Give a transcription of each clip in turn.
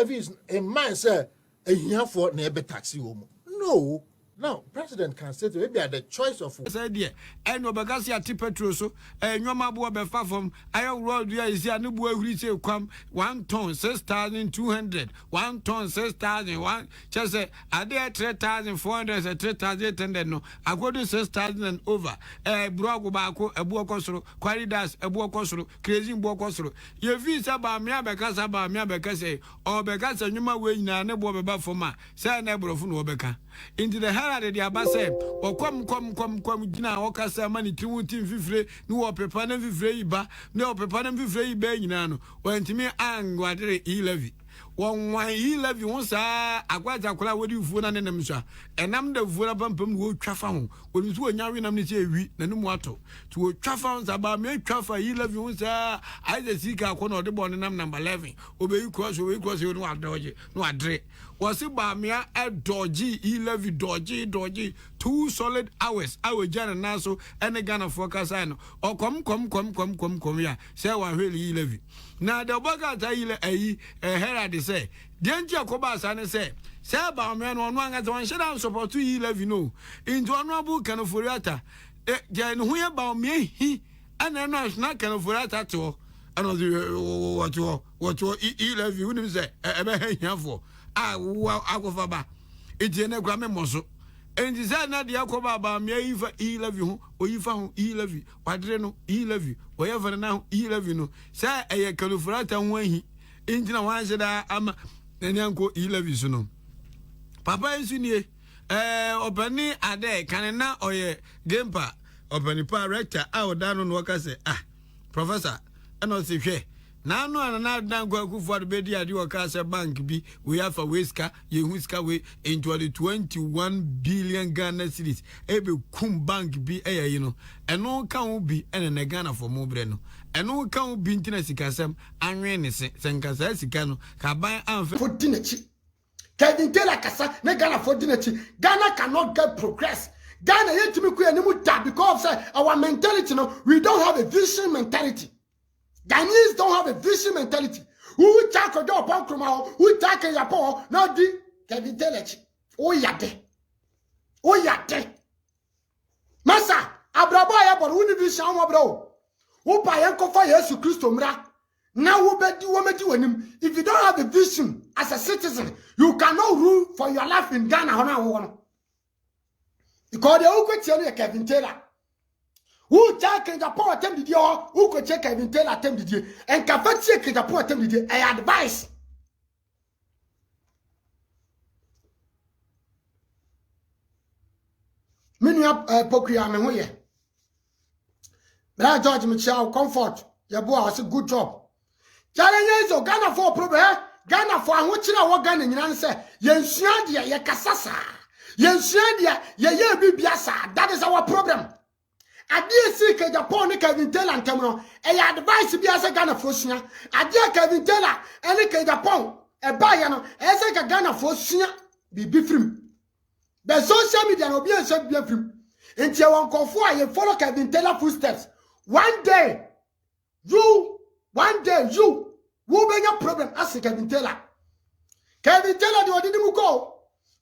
ELV is a man say a year for neighbor taxi home. No. Now, President can say to maybe at the choice of said, yeah, and Obagasi at Tipetroso, and your mabua befa from I road there is a new boy who come 1 ton 6,200, 1 ton 6,001, just say, I dare 3,400 and 3,800. No, I go to 6,000 and over. A Brogobako, a Buokosro, Qualidas, a Buokosro, crazy Buokosro. Your visa by me, because about me, because or because a new way, Nana Boba for ma, say neighbor of Nobeka. Into the Harad de Abase, or come, Gina, or Cassa money, Timothy Fifre, no Pepanem Fifre, no Pepanem Fifre, Benano, when to me, Angua e levy. One why he levy once, I quite a color with you for an enemy, and I'm the Volabumpum who traffound when you were now in amnesty, Nanuato, to a traffounds about me, traffa, he levy once, Ay3ka, one of the born number 11, obey you cross, you know, dodgy, no, I dread. Was it Bawumia a dodgy, he levy dodgy, 2 solid hours. I will join and also and a gun of focus. I know. Or come here. Say one really he levy. Now the bugger a herald say, Didn't you cobas and say, say Bawumia on one as one shut down support to he levy no. Into honorable can of Atta. Then who about me he and then I was not can of Atta at all. And what you he levy wouldn't say, a for. I go for ba. It's in a grammar muscle. And is that not the Yakoba about me? If he love you, or you found he love you, Padreno, he love you, wherever now he love you. No, say a calufrata when he into the one said I'm an uncle he love you. So no, Papa is in here. Opening a day, can now or a game pa, opening pa rector, I would down on what I say. Professor, and I'll say, now no and now go for the bed at your casa bank be we have a Ay3ka you whisker way into the 21 billion Ghana cedis ebe kum bank be you know and no can be and a Ghana for more breno and no can be in Sikasam and rain is Sankasa Sikano can buy for dinnerchi Kevin Taylor Casa ne Ghana for dinnerchi Ghana cannot get progress Ghana yet to me because our mentality no we don't have a vision mentality. Ghanaians don't have a vision mentality. Who take a door upon Krumao, who take a yapo, not the Kevin Taylor. Oh, yate. Oh, yate. Massa, Abraboya, but who be Shama bro? Who buy Uncle for Jesus Christ, Mra? Now, who bet you want to do him? If you don't have a vision as a citizen, you cannot rule for your life in Ghana. Because the Uko tell you Kevin Taylor. Who take Japan attempt the who could check Kevin Taylor attempt the and can check Japan attempt the I advise. Many Pokria me here. Brother George Michel, comfort. Your boy has a good job. Challenges or Ghana for problem. Ghana for which I want Ghana in answer. Yensuadia, ye Kasasa. Yensuadia, ye Bibiasa. That is our problem. Ay3ka Japan ni Kevin Taylor antemno e advice bi ase Ghana fosua ade Kevin Taylor ene ke Japan e ba ya no ese ka Ghana fosua bi frim the social media no bi ese bi frim enti won kofo aye follow Kevin Taylor footsteps one day you will be your problem as Kevin Taylor the odidi mu ko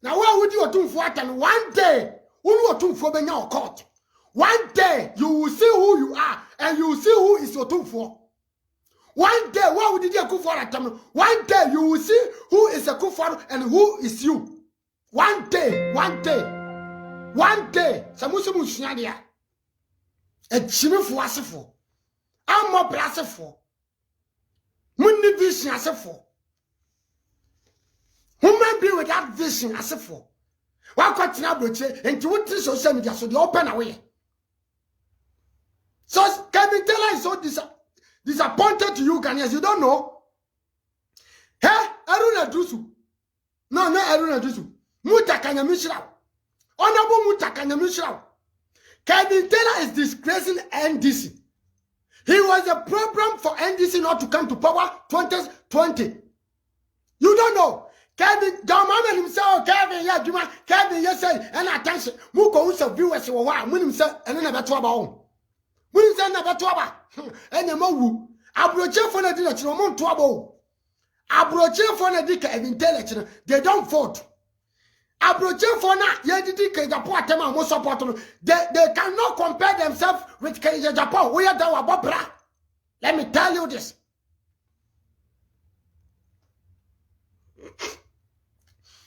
na wa wudi otumfo atan one day unu otumfo be nya court. One day you will see who you are and you will see who is your tomb for. One day, what did you go for at time? One day you will see who is a kufaru and who is you. One day. Samusumu Shinadia. A chimney for asifo. I'm more brasifo. Mundi vision asifo. Who may be without vision asifo? Why continue broche and to what social media so they open away? So Kevin Taylor is so disappointed to you, Ghanaians. You don't know. Hey, Aruna Dusu. No, Aruna Dusu. Mutakanya Mishra. Honorable Mutakanya Mishra. Kevin Taylor is disgracing NDC. He was a problem for NDC not to come to power 2020. You don't know. Kevin, Mama himself, Kevin, Kevin, yes, and attention. Muko usa viewers who are himself and then never to about. Never to about. And the Mowu. Abroche for the dinner to Montuabo. Abroche for na dika intelligence, they don't vote. Abroche for na yedidi ke Japan atema mo support no. They cannot compare themselves with Japan. We are the wabobra. Let me tell you this.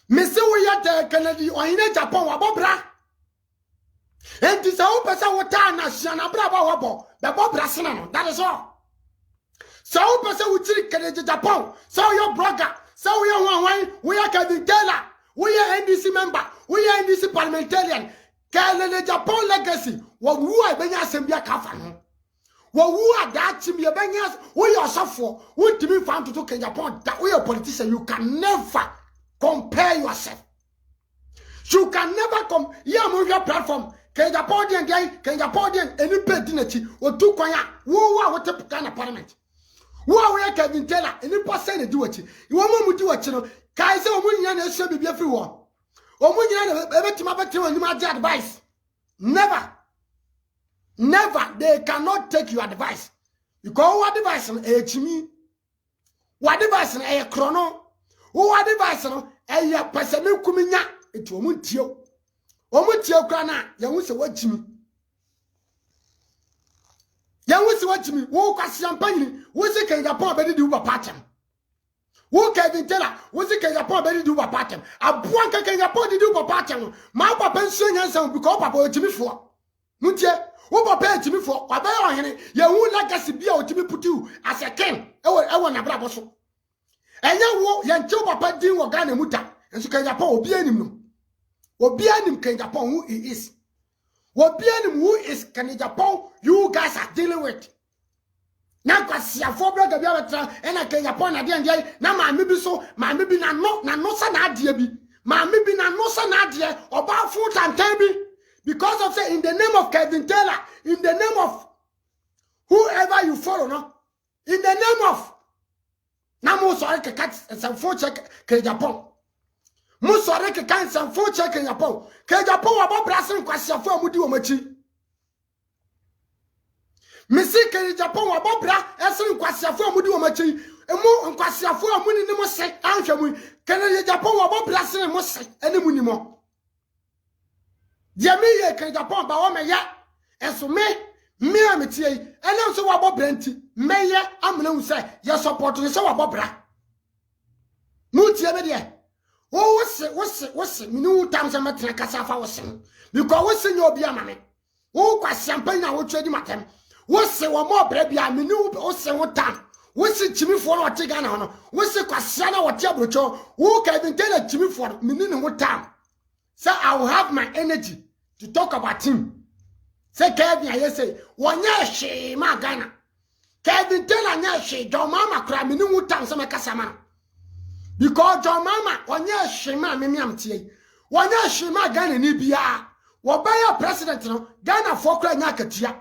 Missy we are the Kennedy or in Japan wabobra. And this whole person what time na shana braba wabo. The bobra sinano. That is all. So person who treat Kennedy Japan. So your brother. So we are one. We are Kevin Taylor. We are NDC member. We are NDC parliamentarian. Kennedy Japan legacy. What who are Benya Sembia Kafan. What who are that Timmy Benyas? We are suffer. What to be found to do Japan? That we are politician. You can never compare yourself. You can never come. Yeah, move your platform. Japanian guy, Japanian, any pedinity, or two kwaya, who are what type of parliament. Who are we Kevin Taylor, any person do it. You want to do it, you know. Kaiser Omunian should be everyone. Omunian, every time I tell you advice. Never. Never. They cannot take your advice. Because what advice on a chimney? What advice on a chrono? Who advice on a person kuminya? It won't you. Omutio krana ya wuse wachimi wo kwasi ampanyini wuse ke Japan be di uba patem wo Kevin Taylor wuse ke Japan be di uba patem abuan ke Japan di uba patem ma papa nsuo nyansa because papa otimi fo mutie wo papa otimi fo oba ya ohene ya hu legacy bia otimi putu as a king ewo na bra boso enye wo ya nche papa din wo Ghana muta enso ke Japan obi anim no Obianim Ken Japan who he is. Obianim who is Ken Japan you guys are dealing with. Now kwasi afo brother bia betra and a Ken Japan ade ande na ma me bi so ma me bi na no sa na ade bi ma me bi na no sa na ade oba full time bi because of say in the name of Kevin Taylor, in the name of whoever you follow, no, in the name of Namo sorry ke kat some full check Ken Japan. Musore ke kan san fo check in Japan. Ke Japan wa ba brasin kwasiafo amudi wo machi. Misi ke Japan wa ba bra esin kwasiafo amudi wo machi. Emu kwasiafo amuni ni mo se anhwemu. Ke Japan wa ba brasin mo se ene mu ni mo. Dia mi ye ke Japan ba wo me ya. Enso me ametie ene so wa ba branti. Me ye amna hu se ye support ni se wa ba bra. Mu tie me de. Oh, what's it? Minu times I'm a Casafa was saying. Because what's in your biamame? Oh, quite champagne, I will trade him at them. What's it? One more baby, I mean, also what time? What's it, Jimmy for what take on? What's it, Quasana or Tiabrocho? Who can tell it, Jimmy for meaning what time? So I will have my energy to talk about him. Say, Kevin, I say, one year she, my Ghana. Kevin, tell her, she, your mama cry, Minu times I'm a Casama. Because your mama, one year shema, me am tea. 1 year shema Ghana ni bia. Wabaya president no, Ghana for cry nyakatia.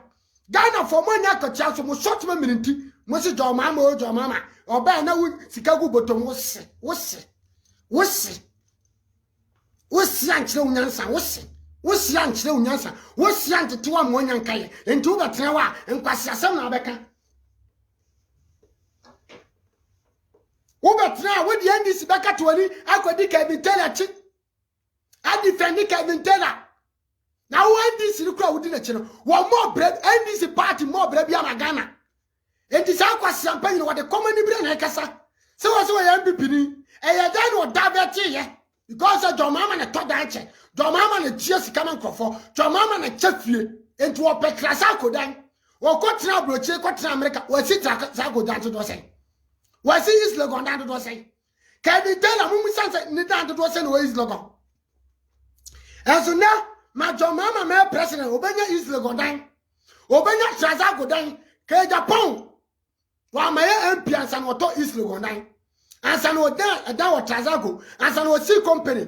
Ghana for more nyakatia, so mo short me minute. Mosi your mama, Obaya na would Sikagu bottom wose anchile unyansa, wose anchile unyansa, wose anti tuwa mwanyankaye, and two batrawa, and Kwasiasam na beka. Now, with the NDC back at 20, I could Kevin Taylor. I defend Kevin Taylor. Now, NDC look out within a channel. One more bread, NDC party more bread beyond Ghana. It is our champagne what the common brain Kasa. So was a MPP. And then what Davati, because of your mama and a top dancer, your mama and a cheers coming for, your mama and a chef into a peclasako then. Or Cotina Broche, Cotina America, or sit Sako down to say. Was he is logon down to say? Can you tell a woman something down to say where is logon? And so now, my John Mama, my president, Obenya is logon down. Obenya Trazago down, Kajapon. While my MP and San Otto is logon down. And San Oda, a down Trazago, and San Osi company.